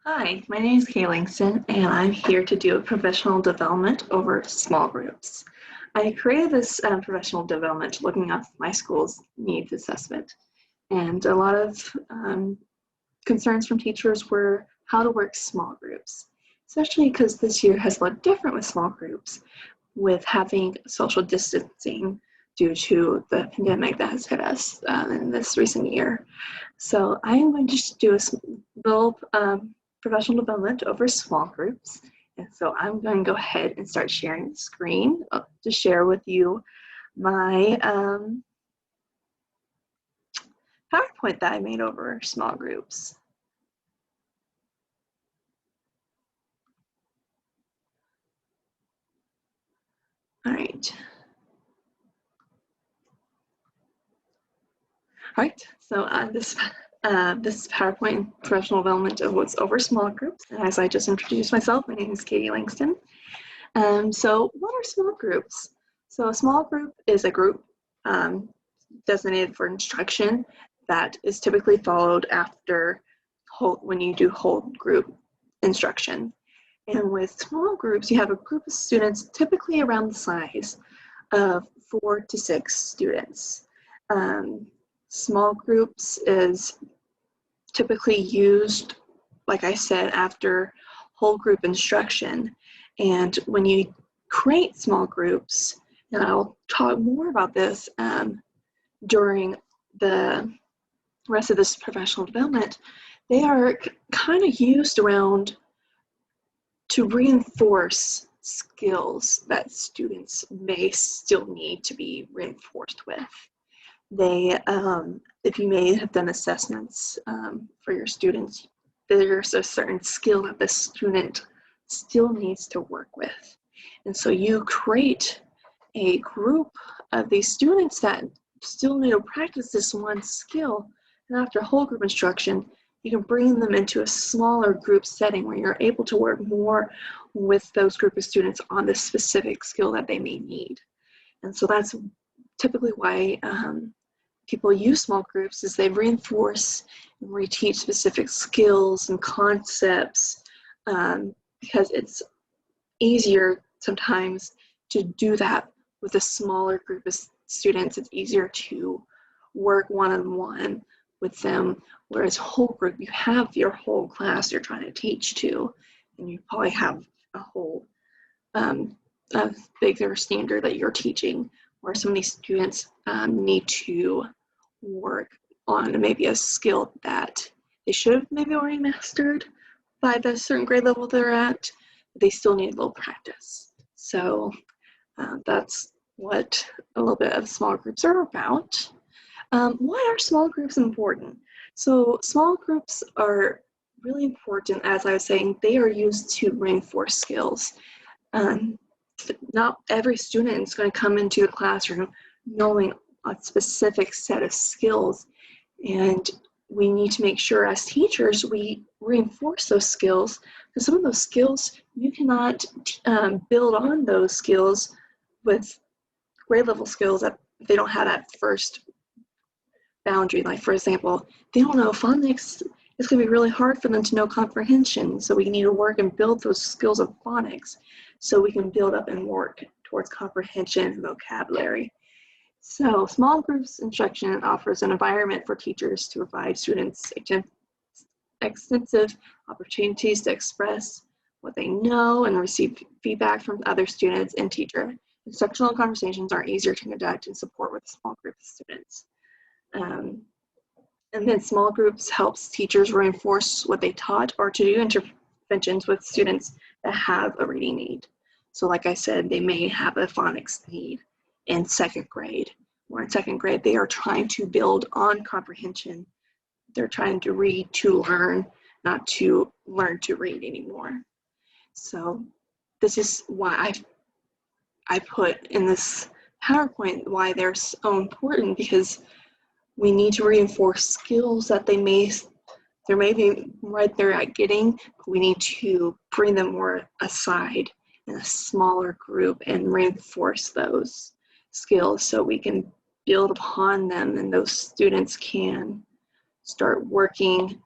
Hi, my name is Kay Langston, and I'm here to do a professional development over small groups. I created this professional development looking at my school's needs assessment, and a lot of concerns from teachers were how to work small groups, especially because this year has looked different with small groups, with having social distancing due to the pandemic that has hit us in this recent year. So I am going to do a little professional development over small groups. And so I'm going to go ahead and start sharing the screen to share with you my PowerPoint that I made over small groups. All right. All right, so this PowerPoint professional development was over small groups. And as I just introduced myself, my name is Katie Langston. So what are small groups? So a small group is a group designated for instruction that is typically followed after when you do whole group instruction. And with small groups, you have a group of students typically around the size of 4 to 6 students. Small groups is typically used, like I said, after whole group instruction. And when you create small groups, and I'll talk more about this during the rest of this professional development, they are kind of used around to reinforce skills that students may still need to be reinforced with. They, if you may have done assessments for your students, there's a certain skill that the student still needs to work with. And so you create a group of these students that still need to practice this one skill, and after whole group instruction, you can bring them into a smaller group setting where you're able to work more with those group of students on the specific skill that they may need. And so that's typically why people use small groups, is they reinforce and reteach specific skills and concepts because it's easier sometimes to do that with a smaller group of students. It's easier to work one-on-one with them, whereas whole group, you have your whole class you're trying to teach to, and you probably have a whole a bigger standard that you're teaching, where some of these students need to work on maybe a skill that they should have maybe already mastered by the certain grade level they're at, but they still need a little practice. So that's what a little bit of small groups are about. Why are small groups important? So small groups are really important. As I was saying, they are used to reinforce skills. Not every student is going to come into the classroom knowing a specific set of skills, and we need to make sure as teachers we reinforce those skills, because some of those skills you cannot build on those skills with grade level skills that they don't have that first boundary. Like, for example, they don't know phonics. It's going to be really hard for them to know comprehension, so we need to work and build those skills of phonics so we can build up and work towards comprehension and vocabulary. So small groups instruction offers an environment for teachers to provide students extensive opportunities to express what they know and receive feedback from other students and teacher. Instructional conversations are easier to conduct and support with a small group of students. And then small groups helps teachers reinforce what they taught or to do interventions with students that have a reading need. So like I said, they may have a phonics need in second grade, or in second grade they are trying to build on comprehension. They're trying to read to learn, not to learn to read anymore. So this is why I put in this PowerPoint why they're so important, because we need to reinforce skills that they may be right there at getting, but we need to bring them more aside in a smaller group and reinforce those skills so we can build upon them and those students can start working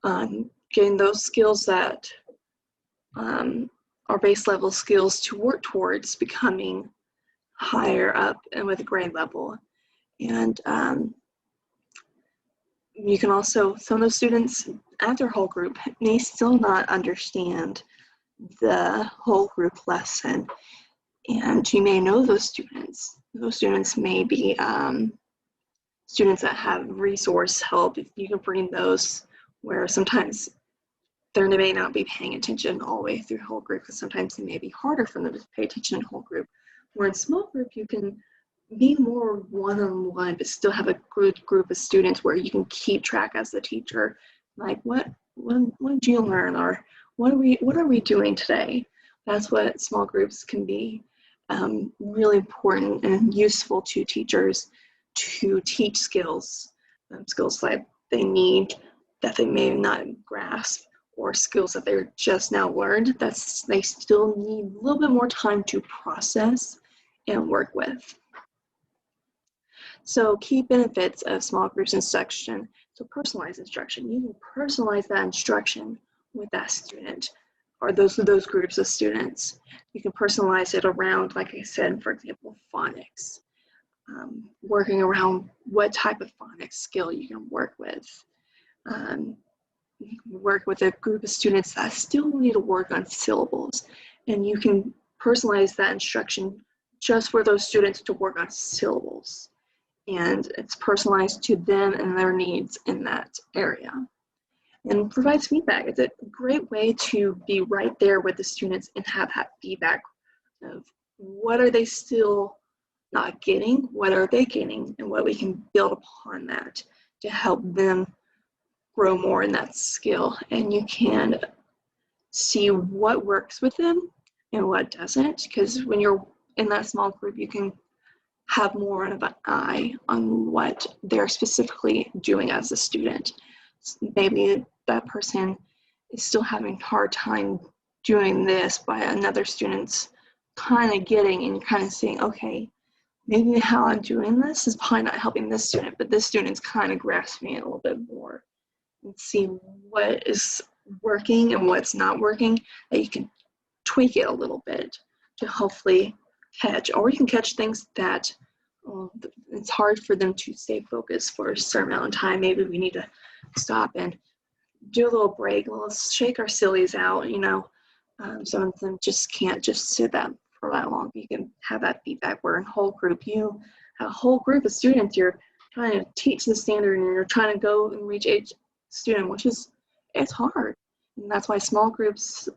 on getting those skills that are base level skills to work towards becoming higher up and with a grade level. And you can also, some of those students at their whole group may still not understand the whole group lesson. And you may know those students. Those students may be students that have resource help. You can bring those where sometimes they may not be paying attention all the way through whole group, because sometimes it may be harder for them to pay attention in whole group. Where in small group, you can be more one-on-one, but still have a good group of students where you can keep track as the teacher, like what did you learn, or what are we doing today? That's what small groups can be really important and useful to teachers to teach skills, skills that they need that they may not grasp, or skills that they're just now learned that they still need a little bit more time to process and work with. So key benefits of small groups instruction. So personalized instruction. You can personalize that instruction with that student or those groups of students. You can personalize it around, like I said, for example, phonics. Working around what type of phonics skill you can work with. You can work with a group of students that still need to work on syllables, and you can personalize that instruction just for those students to work on syllables. And it's personalized to them and their needs in that area. And provides feedback. It's a great way to be right there with the students and have that feedback of what are they still not getting, what are they getting, and what we can build upon that to help them grow more in that skill. And you can see what works with them and what doesn't, because when you're in that small group, you can have more of an eye on what they're specifically doing as a student. Maybe that person is still having a hard time doing this, but another student's kind of getting, and kind of seeing, okay, maybe how I'm doing this is probably not helping this student, but this student's kind of grasping it a little bit more, and see what is working and what's not working, that you can tweak it a little bit to hopefully catch, or you can catch things that it's hard for them to stay focused for a certain amount of time. Maybe we need to stop and do a little break, let's shake our sillies out, you know. Some of them just can't just sit that for that long. You can have that feedback where in whole group, you have a whole group of students, you're trying to teach the standard and you're trying to go and reach each student, which is, it's hard. And that's why small groups,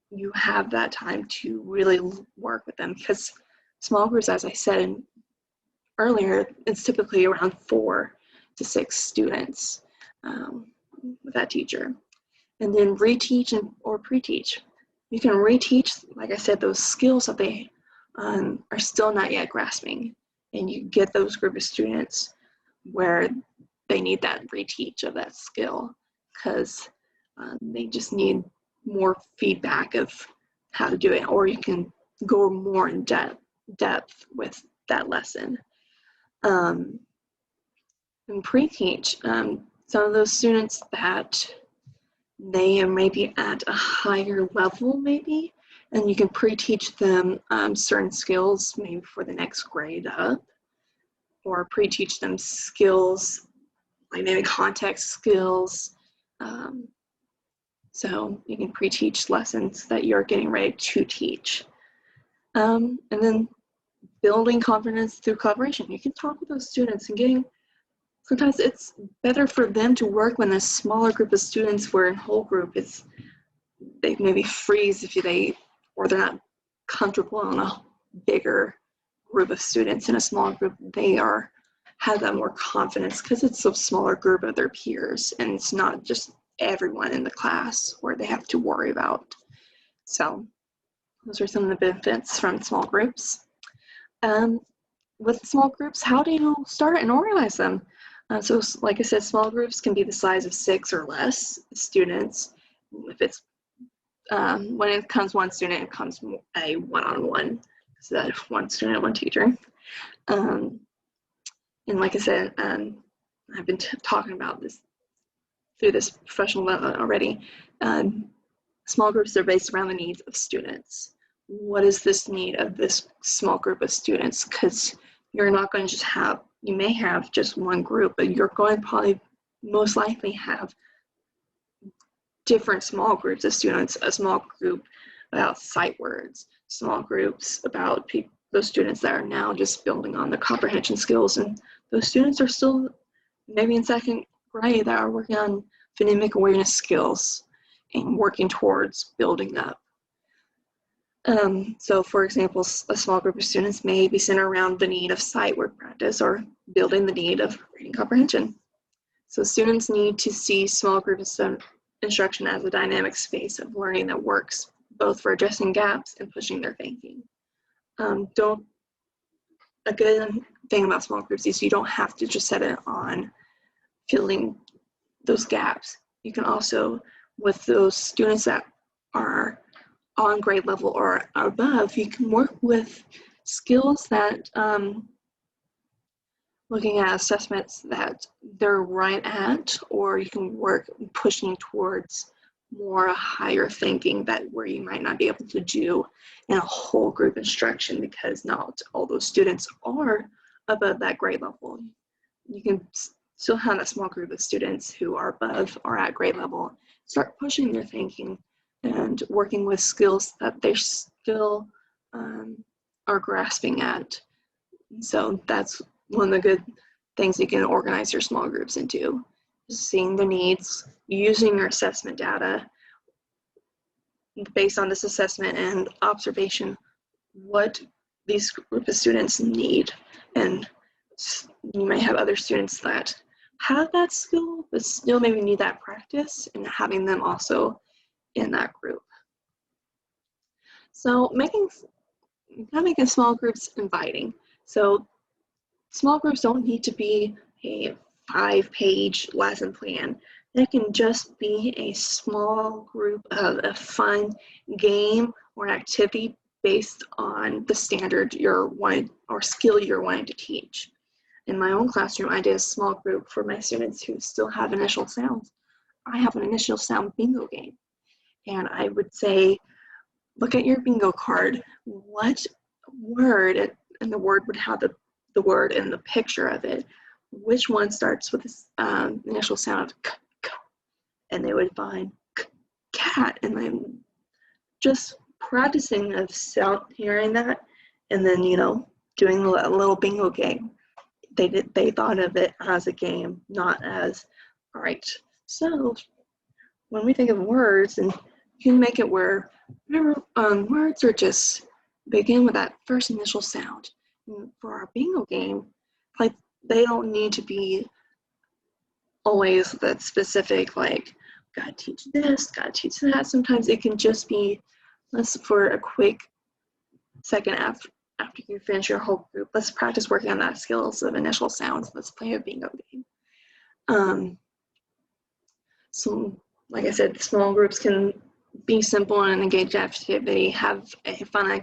you have that time to really work with them, because small groups, as I said earlier, it's typically around 4 to 6 students with that teacher. And then reteach or pre-teach. You can reteach, like I said, those skills that they are still not yet grasping, and you get those group of students where they need that reteach of that skill, because they just need more feedback of how to do it, or you can go more in depth with that lesson. And pre-teach, some of those students that they are maybe at a higher level maybe, and you can pre-teach them certain skills maybe for the next grade up, or pre-teach them skills like maybe context skills. So you can pre-teach lessons that you're getting ready to teach. And then building confidence through collaboration. You can talk with those students and getting, sometimes it's better for them to work when a smaller group of students, where in whole group they maybe freeze if or they're not comfortable in a bigger group of students. In a small group, they have that more confidence because it's a smaller group of their peers, and it's not just everyone in the class where they have to worry about. So those are some of the benefits from small groups. With small groups, how do you start and organize them? So like I said, small groups can be the size of 6 or less students. If it's when it comes one student, it comes a one-on-one, so that one student, one teacher. And like I said, I've been talking about this through this professional development already. Small groups are based around the needs of students. What is this need of this small group of students? Because you're not going to just have, you may have just one group, but you're going to probably most likely have different small groups of students, a small group about sight words, small groups about those students that are now just building on the comprehension skills, and those students are still maybe in second grade that are working on phonemic awareness skills and working towards building up. So for example, a small group of students may be centered around the need of sight word practice or building the need of reading comprehension. So students need to see small group instruction as a dynamic space of learning that works both for addressing gaps and pushing their thinking. A good thing about small groups is you don't have to just set it on filling those gaps. You can also, with those students that are on grade level or above, you can work with skills that, looking at assessments that they're right at, or you can work pushing towards more higher thinking that where you might not be able to do in a whole group instruction because not all those students are above that grade level. You can still have a small group of students who are above or at grade level, start pushing their thinking and working with skills that they still are grasping at. So that's one of the good things you can organize your small groups into, seeing the needs, using your assessment data based on this assessment and observation, what these group of students need. And you may have other students that have that skill, but still maybe need that practice, and having them also in that group. So making small groups inviting. So small groups don't need to be a 5-page lesson plan. It can just be a small group of a fun game or activity based on the standard you're wanting or skill you're wanting to teach. In my own classroom, I did a small group for my students who still have initial sounds. I have an initial sound bingo game. And I would say, look at your bingo card. What word, and the word would have the word and the picture of it. Which one starts with this initial sound of k, k, and they would find k, cat, and I'm just practicing of hearing that, and then doing a little bingo game. They thought of it as a game, not as, all right, so when we think of words, and you can make it where words are just begin with that first initial sound. And for our bingo game, like they don't need to be always that specific, like gotta teach this, gotta teach that. Sometimes it can just be, let's for a quick second after you finish your whole group, let's practice working on that skills of initial sounds. Let's play a bingo game. So like I said, small groups can be simple and engaged activity, have a fun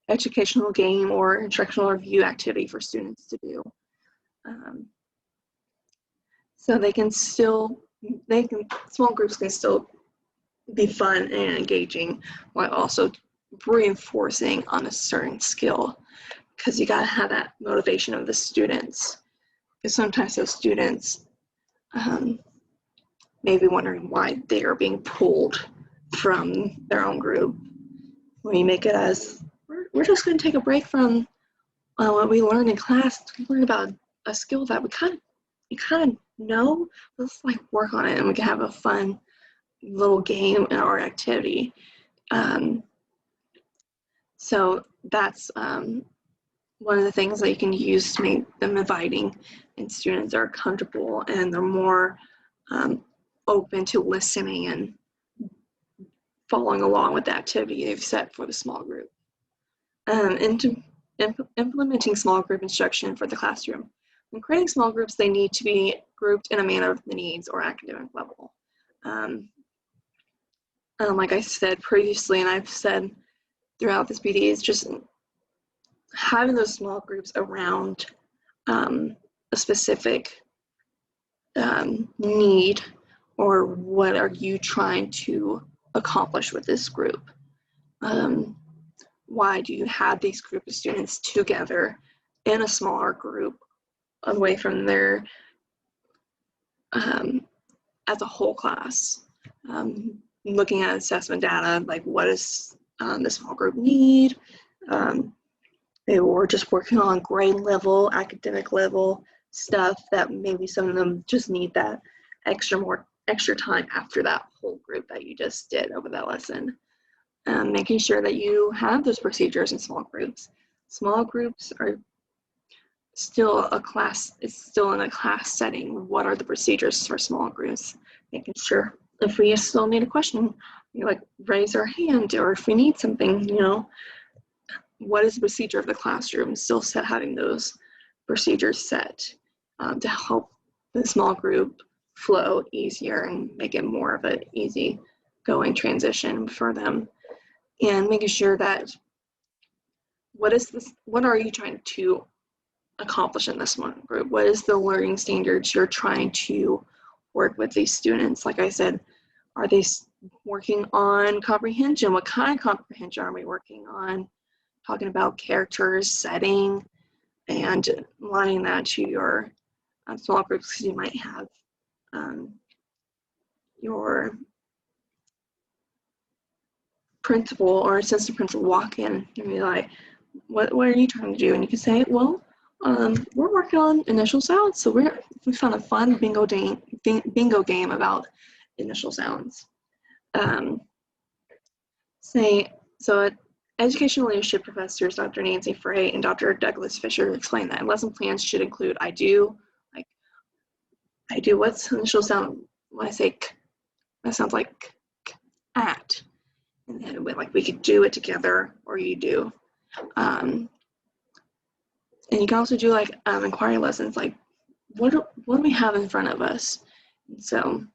educational game or instructional review activity for students to do. So small groups can still be fun and engaging while also reinforcing on a certain skill, because you gotta have that motivation of the students. Because sometimes those students may be wondering why they are being pulled from their own group. When you make it as, we're just going to take a break from what we learned in class to learn about a skill that you kind of know. Let's like work on it, and we can have a fun little game in our activity. So that's one of the things that you can use to make them inviting, and students are comfortable and they're more open to listening and following along with the activity they've set for the small group. Implementing small group instruction for the classroom. When creating small groups, they need to be grouped in a manner of the needs or academic level. Like I said previously, and I've said throughout this PD, is just having those small groups around a specific need or what are you trying to accomplish with this group? Why do you have these group of students together in a smaller group away from their as a whole class? Looking at assessment data, like what does the small group need? They were just working on grade level, academic level stuff that maybe some of them just need that extra time after that whole group that you just did over that lesson. Making sure that you have those procedures in small groups. Small groups are still it's still in a class setting. What are the procedures for small groups? Making sure if we still need a question, like raise our hand, or if we need something, what is the procedure of the classroom? Still having those procedures set to help the small group flow easier and make it more of an easy going transition for them. And making sure that what are you trying to accomplish in this one group? What is the learning standards you're trying to work with these students? Like I said, are they working on comprehension? What kind of comprehension are we working on? Talking about characters, setting, and aligning that to your small groups, because you might have your principal or assistant principal walk in and be like, what are you trying to do? And you can say, well, we're working on initial sounds, so we found a fun bingo game about initial sounds. Educational leadership professors Dr. Nancy Frey and Dr. Douglas Fisher explain that lesson plans should include I do, what's initial sound? When I say k, that sounds like k, at, and then we could do it together, or you do. And you can also do inquiry lessons, like what do we have in front of us? So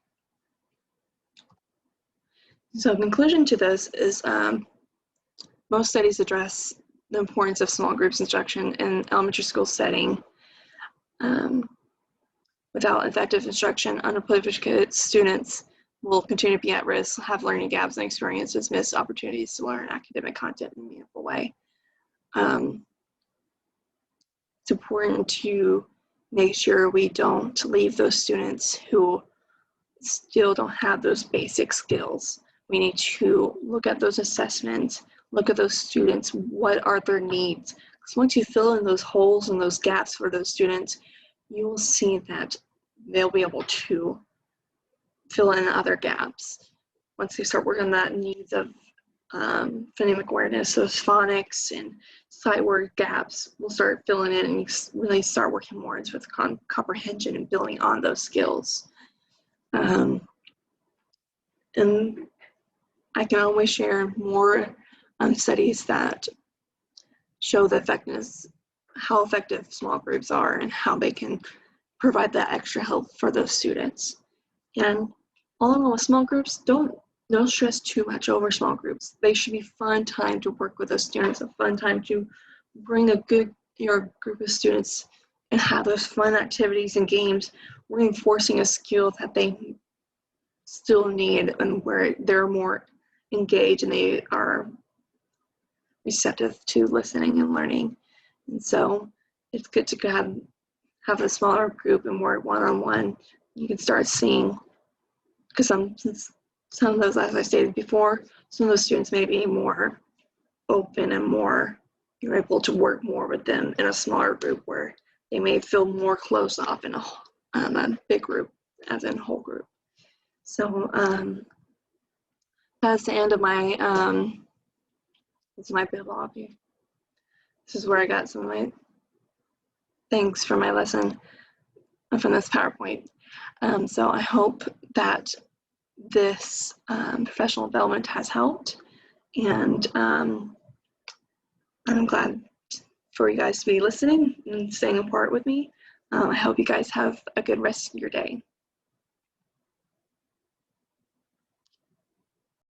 conclusion to this is most studies address the importance of small groups instruction in elementary school setting. Without effective instruction, underprivileged students will continue to be at risk, have learning gaps and experiences, miss opportunities to learn academic content in a meaningful way. It's important to make sure we don't leave those students who still don't have those basic skills. We need to look at those assessments, look at those students, what are their needs? Because once you fill in those holes and those gaps for those students, you will see that they'll be able to fill in other gaps. Once they start working on that needs of phonemic awareness, those phonics and sight word gaps, we'll start filling in and really start working more with comprehension and building on those skills. And I can always share more studies that show the effectiveness, how effective small groups are and how they can provide that extra help for those students. And all in all, with small groups, don't stress too much over small groups. They should be fun time to work with those students, a fun time to bring your group of students and have those fun activities and games, reinforcing a skill that they still need and where they're more engaged and they are receptive to listening and learning. And so it's good to have a smaller group and work one-on-one. You can start seeing, because some of those, as I stated before, some of those students may be more open and you're able to work more with them in a smaller group where they may feel more close off in a big group as in whole group. So that's the end of my bibliography. This is where I got some of my things for my lesson from this PowerPoint. So I hope that this professional development has helped, and I'm glad for you guys to be listening and staying apart with me. I hope you guys have a good rest of your day.